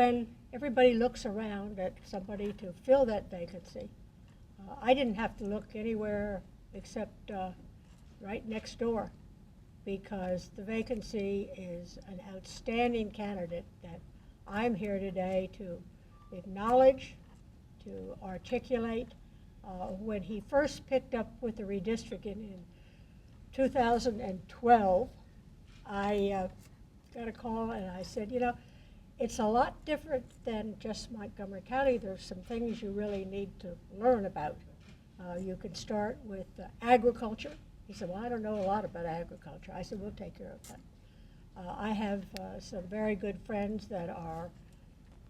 when everybody looks around at somebody to fill that vacancy, I didn't have to look anywhere except right next door, because the vacancy is an outstanding candidate that I'm here today to acknowledge, to articulate. When he first picked up with the redistricting in 2012, I got a call and I said, you know, it's a lot different than just Montgomery County. There's some things you really need to learn about. You can start with agriculture. He said, well, I don't know a lot about agriculture. I said, we'll take care of that. I have some very good friends that are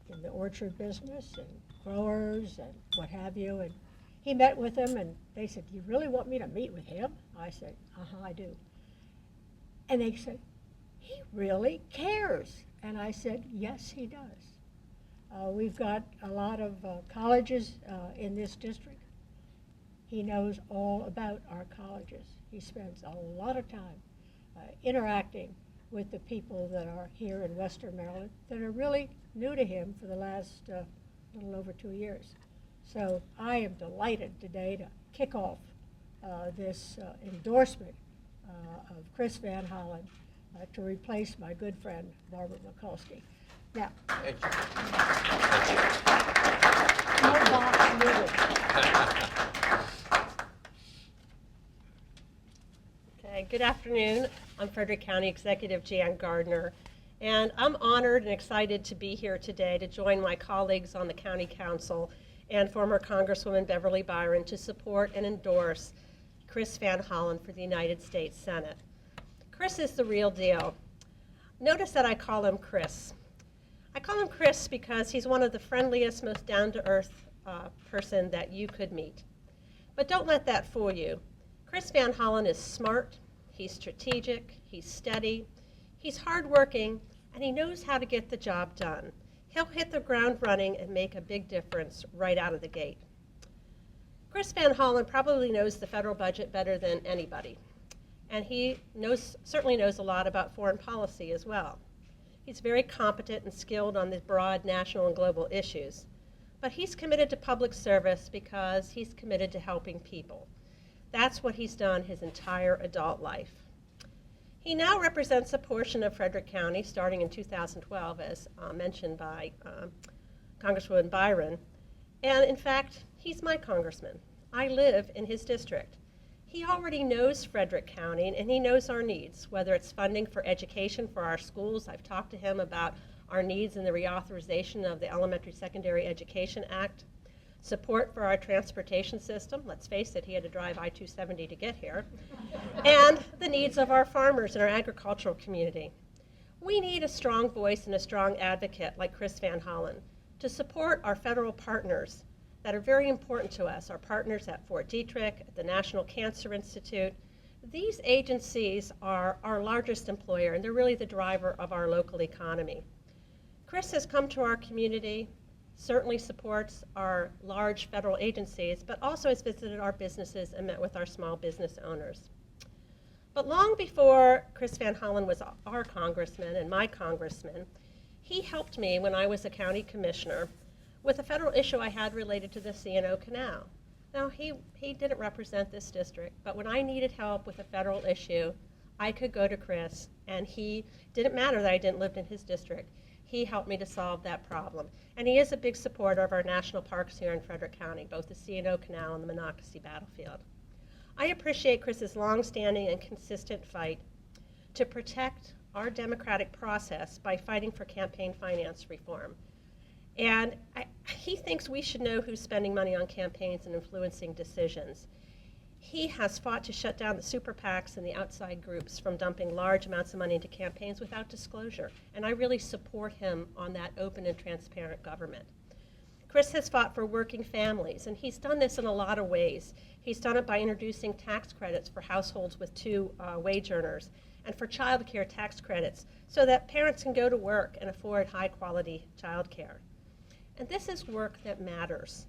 in the orchard business and growers and what have you. And he met with them and they said, you really want me to meet with him? I said, I do. And they said, he really cares. And I said, yes, he does. We've got a lot of colleges in this district. He knows all about our colleges. He spends a lot of time interacting with the people that are here in Western Maryland that are really new to him for the last little over 2 years. So I am delighted today to kick off this endorsement of Chris Van Hollen to replace my good friend Barbara Mikulski. Now, thank you. No box needed. Okay, good afternoon. I'm Frederick County Executive Jan Gardner, and I'm honored and excited to be here today to join my colleagues on the County Council and former Congresswoman Beverly Byron to support and endorse Chris Van Hollen for the United States Senate. Chris is the real deal. Notice that I call him Chris. I call him Chris because he's one of the friendliest, most down-to-earth person that you could meet. But don't let that fool you. Chris Van Hollen is smart, he's strategic, he's steady, he's hardworking, and he knows how to get the job done. He'll hit the ground running and make a big difference right out of the gate. Chris Van Hollen probably knows the federal budget better than anybody, and he certainly knows a lot about foreign policy as well. He's very competent and skilled on the broad national and global issues, but he's committed to public service because he's committed to helping people. That's what he's done his entire adult life. He now represents a portion of Frederick County starting in 2012, as mentioned by Congresswoman Byron. And in fact, he's my congressman. I live in his district. He already knows Frederick County and he knows our needs, whether it's funding for education for our schools. I've talked to him about our needs in the reauthorization of the Elementary Secondary Education Act, support for our transportation system. Let's face it, he had to drive I-270 to get here. And the needs of our farmers and our agricultural community. We need a strong voice and a strong advocate like Chris Van Hollen to support our federal partners that are very important to us, our partners at Fort Detrick, at the National Cancer Institute. These agencies are our largest employer, and they're really the driver of our local economy. Chris has come to our community, certainly supports our large federal agencies, but also has visited our businesses and met with our small business owners. But long before Chris Van Hollen was our congressman and my congressman, he helped me when I was a county commissioner with a federal issue I had related to the C&O Canal. Now, he didn't represent this district, but when I needed help with a federal issue, I could go to Chris, and he didn't matter that I didn't live in his district. He helped me to solve that problem. And he is a big supporter of our national parks here in Frederick County, both the C&O Canal and the Monocacy Battlefield. I appreciate Chris's longstanding and consistent fight to protect our democratic process by fighting for campaign finance reform. And he thinks we should know who's spending money on campaigns and influencing decisions. He has fought to shut down the super PACs and the outside groups from dumping large amounts of money into campaigns without disclosure. And I really support him on that open and transparent government. Chris has fought for working families, and he's done this in a lot of ways. He's done it by introducing tax credits for households with 2 wage earners, and for child care tax credits so that parents can go to work and afford high quality child care. And this is work that matters.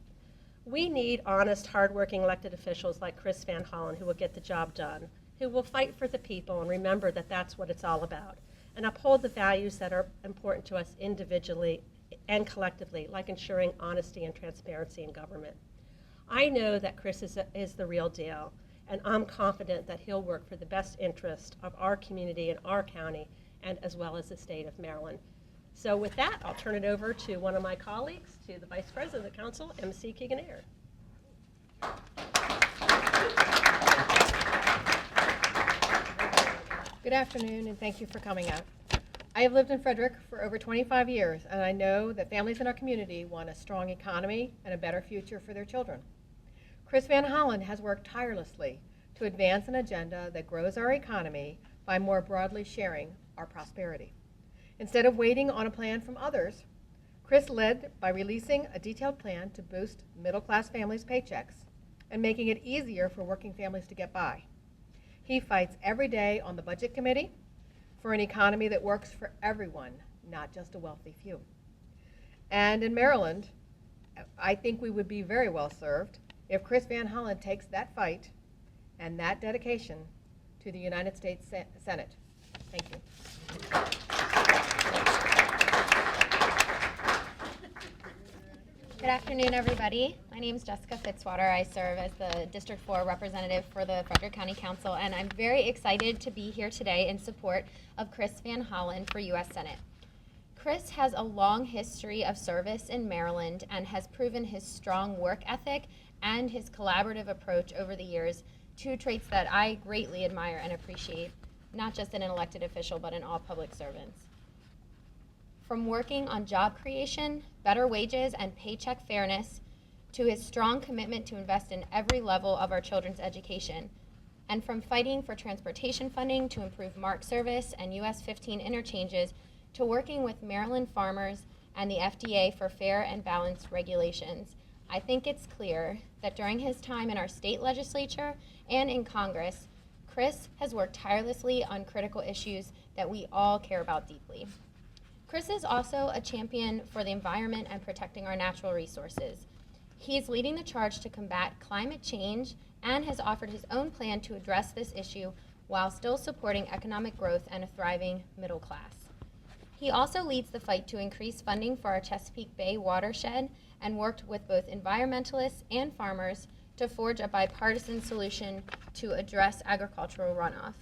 We need honest, hardworking elected officials like Chris Van Hollen who will get the job done, who will fight for the people and remember that that's what it's all about, and uphold the values that are important to us individually and collectively, like ensuring honesty and transparency in government. I know that Chris is the real deal, and I'm confident that he'll work for the best interest of our community and our county, and as well as the state of Maryland. So with that, I'll turn it over to one of my colleagues, to the Vice President of the Council, MC Keegan-Ayer. Good afternoon, and thank you for coming out. I have lived in Frederick for over 25 years, and I know that families in our community want a strong economy and a better future for their children. Chris Van Hollen has worked tirelessly to advance an agenda that grows our economy by more broadly sharing our prosperity. Instead of waiting on a plan from others, Chris led by releasing a detailed plan to boost middle-class families' paychecks and making it easier for working families to get by. He fights every day on the Budget Committee for an economy that works for everyone, not just a wealthy few. And in Maryland, I think we would be very well served if Chris Van Hollen takes that fight and that dedication to the United States Senate. Thank you. Good afternoon, everybody. My name is Jessica Fitzwater. I serve as the District 4 representative for the Frederick County Council, and I'm very excited to be here today in support of Chris Van Hollen for U.S. Senate. Chris has a long history of service in Maryland and has proven his strong work ethic and his collaborative approach over the years, two traits that I greatly admire and appreciate, not just in an elected official, but in all public servants. From working on job creation, better wages, and paycheck fairness, to his strong commitment to invest in every level of our children's education, and from fighting for transportation funding to improve MARC service and US 15 interchanges, to working with Maryland farmers and the FDA for fair and balanced regulations, I think it's clear that during his time in our state legislature and in Congress, Chris has worked tirelessly on critical issues that we all care about deeply. Chris is also a champion for the environment and protecting our natural resources. He is leading the charge to combat climate change and has offered his own plan to address this issue while still supporting economic growth and a thriving middle class. He also leads the fight to increase funding for our Chesapeake Bay watershed and worked with both environmentalists and farmers to forge a bipartisan solution to address agricultural runoff.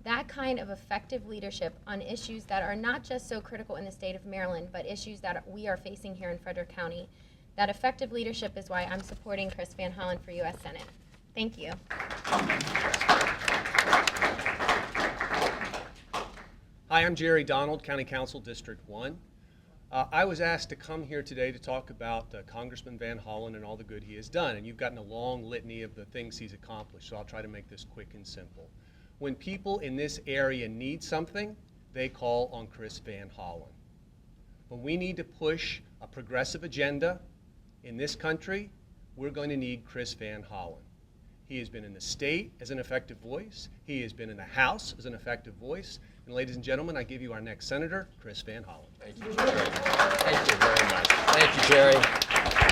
That kind of effective leadership on issues that are not just so critical in the state of Maryland, but issues that we are facing here in Frederick County. That effective leadership is why I'm supporting Chris Van Hollen for U.S. Senate. Thank you. Hi, I'm Jerry Donald, County Council District 1. I was asked to come here today to talk about Congressman Van Hollen and all the good he has done, and you've gotten a long litany of the things he's accomplished, so I'll try to make this quick and simple. When people in this area need something, they call on Chris Van Hollen. When we need to push a progressive agenda in this country, we're going to need Chris Van Hollen. He has been in the state as an effective voice. He has been in the House as an effective voice. And ladies and gentlemen, I give you our next senator, Chris Van Hollen. Thank you, Jerry. Thank you very much. Thank you, Jerry.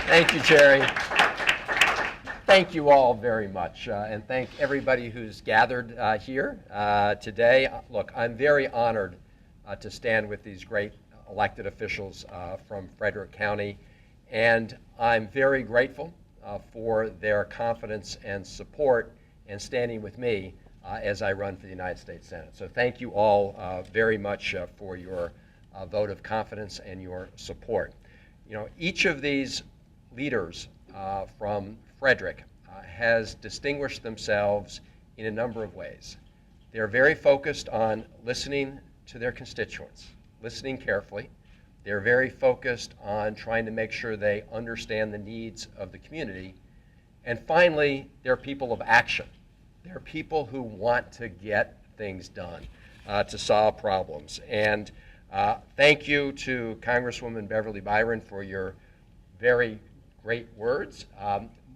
Thank you, Jerry. Thank you all very much, and thank everybody who's gathered here today. Look, I'm very honored to stand with these great elected officials from Frederick County, and I'm very grateful for their confidence and support and standing with me as I run for the United States Senate. So thank you all very much for your vote of confidence and your support. You know, each of these leaders from Frederick has distinguished themselves in a number of ways. They're very focused on listening to their constituents, listening carefully. They're very focused on trying to make sure they understand the needs of the community. And finally, they're people of action. They're people who want to get things done, to solve problems. And thank you to Congresswoman Beverly Byron for your very great words.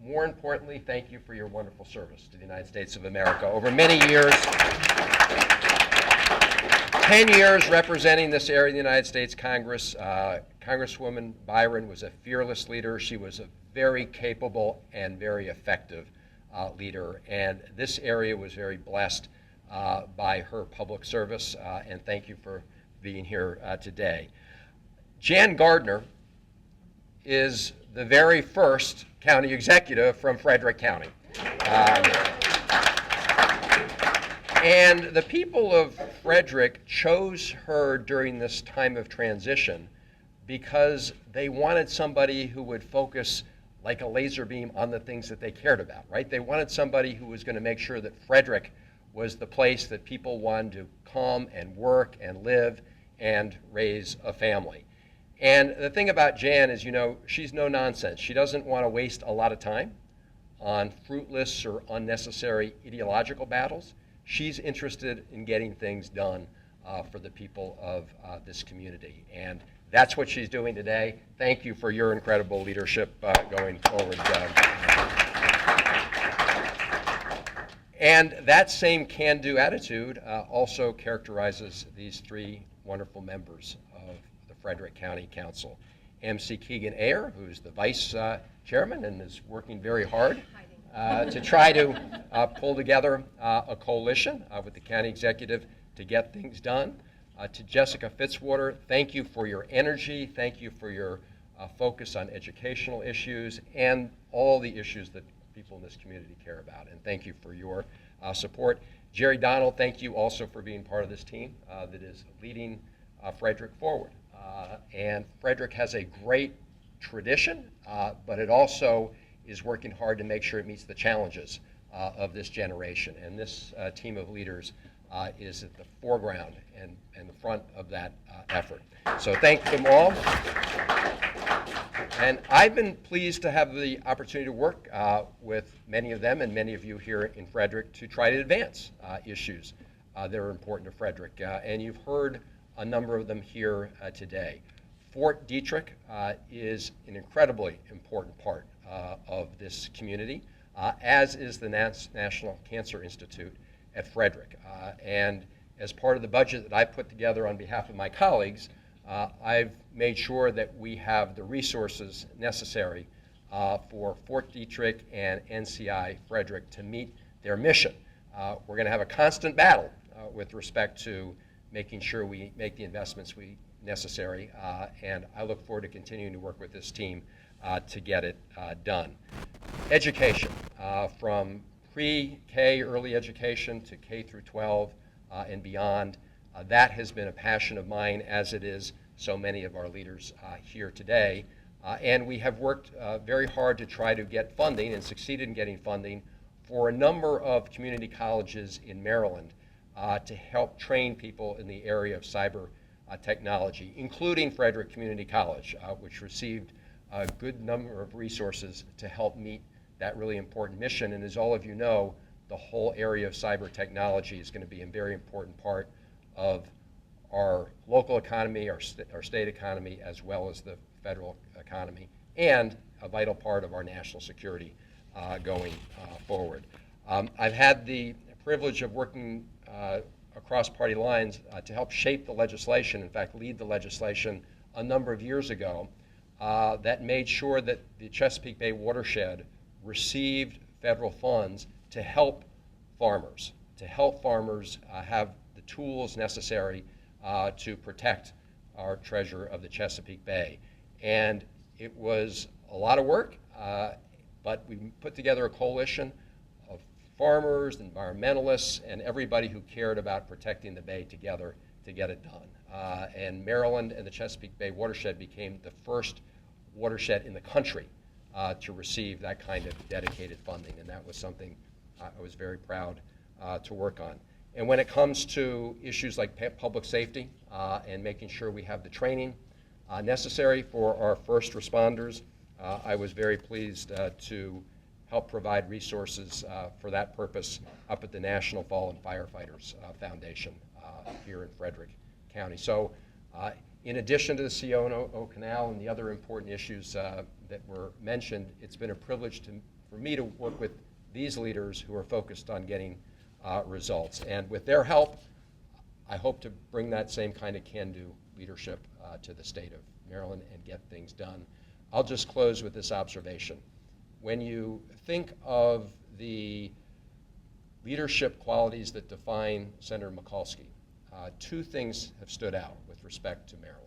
More importantly, thank you for your wonderful service to the United States of America over many years. 10 years representing this area of the United States Congress. Congresswoman Byron was a fearless leader. She was a very capable and very effective leader. And this area was very blessed by her public service. And thank you for being here today. Jan Gardner is the very first county executive from Frederick County. And the people of Frederick chose her during this time of transition because they wanted somebody who would focus like a laser beam on the things that they cared about, right? They wanted somebody who was going to make sure that Frederick was the place that people wanted to come and work and live and raise a family. And the thing about Jan is, you know, she's no nonsense. She doesn't want to waste a lot of time on fruitless or unnecessary ideological battles. She's interested in getting things done for the people of this community. And that's what she's doing today. Thank you for your incredible leadership going forward. And that same can-do attitude also characterizes these three wonderful members of the Frederick County Council. MC Keegan Ayer, who's the vice chairman and is working very hard to try to pull together a coalition with the county executive to get things done. To Jessica Fitzwater, thank you for your energy, thank you for your focus on educational issues and all the issues that people in this community care about, and thank you for your support. Jerry Donald, thank you also for being part of this team that is leading Frederick forward. And Frederick has a great tradition, but it also is working hard to make sure it meets the challenges of this generation. And this team of leaders is at the foreground and the front of that effort. So thank them all. And I've been pleased to have the opportunity to work with many of them and many of you here in Frederick to try to advance issues that are important to Frederick. And you've heard a number of them here today. Fort Detrick is an incredibly important part of this community, as is the National Cancer Institute at Frederick. And as part of the budget that I put together on behalf of my colleagues, I've made sure that we have the resources necessary for Fort Detrick and NCI Frederick to meet their mission. We're going to have a constant battle with respect to making sure we make the investments necessary, and I look forward to continuing to work with this team to get it done. Education, from pre-K early education to K through 12 and beyond, that has been a passion of mine, as it is so many of our leaders here today. And we have worked very hard to try to get funding and succeeded in getting funding for a number of community colleges in Maryland to help train people in the area of cyber technology, including Frederick Community College, which received a good number of resources to help meet that really important mission. And as all of you know, the whole area of cyber technology is going to be a very important part of our local economy, our state economy, as well as the federal economy, and a vital part of our national security going forward. I've had the privilege of working across party lines to help shape the legislation, in fact, lead the legislation a number of years ago that made sure that the Chesapeake Bay watershed received federal funds to help farmers, have the tools necessary to protect our treasure of the Chesapeake Bay. And it was a lot of work, but we put together a coalition of farmers, environmentalists, and everybody who cared about protecting the bay together to get it done. And Maryland and the Chesapeake Bay watershed became the first watershed in the country to receive that kind of dedicated funding, and that was something I was very proud to work on. And when it comes to issues like public safety and making sure we have the training necessary for our first responders, I was very pleased to help provide resources for that purpose up at the National Fallen Firefighters Foundation here in Frederick County. So in addition to the CO Canal and the other important issues that were mentioned, it's been a privilege for me to work with these leaders who are focused on getting results. And with their help, I hope to bring that same kind of can-do leadership to the state of Maryland and get things done. I'll just close with this observation. When you think of the leadership qualities that define Senator Mikulski, two things have stood out with respect to Maryland.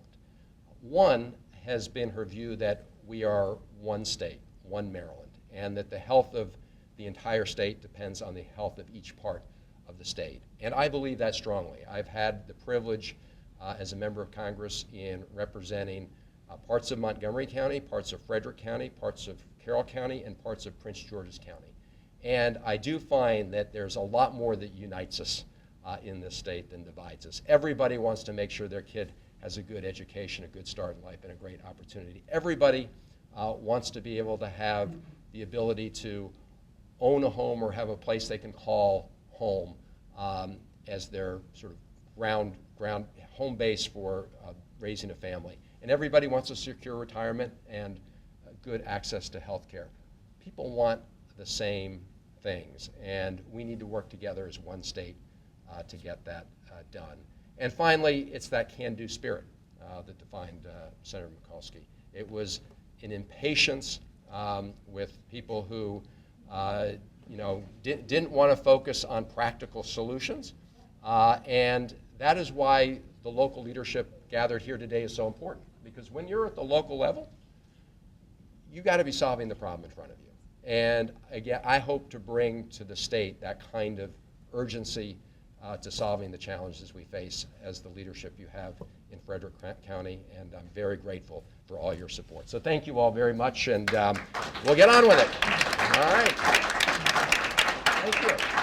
One has been her view that we are one state, one Maryland, and that the health of the entire state depends on the health of each part of the state. And I believe that strongly. I've had the privilege as a member of Congress in representing parts of Montgomery County, parts of Frederick County, parts of Carroll County, and parts of Prince George's County. And I do find that there's a lot more that unites us in this state than divides us. Everybody wants to make sure their kid has a good education, a good start in life, and a great opportunity. Everybody wants to be able to have the ability to own a home or have a place they can call home as their sort of ground home base for raising a family. And everybody wants a secure retirement and good access to health care. People want the same things, and we need to work together as one state to get that done. And finally, it's that can-do spirit that defined Senator Mikulski. It was an impatience with people who didn't want to focus on practical solutions, and that is why the local leadership gathered here today is so important, because when you're at the local level, you got to be solving the problem in front of you. And again, I hope to bring to the state that kind of urgency to solving the challenges we face as the leadership you have in Frederick County, and I'm very grateful for all your support. So thank you all very much, and we'll get on with it. All right. Thank you.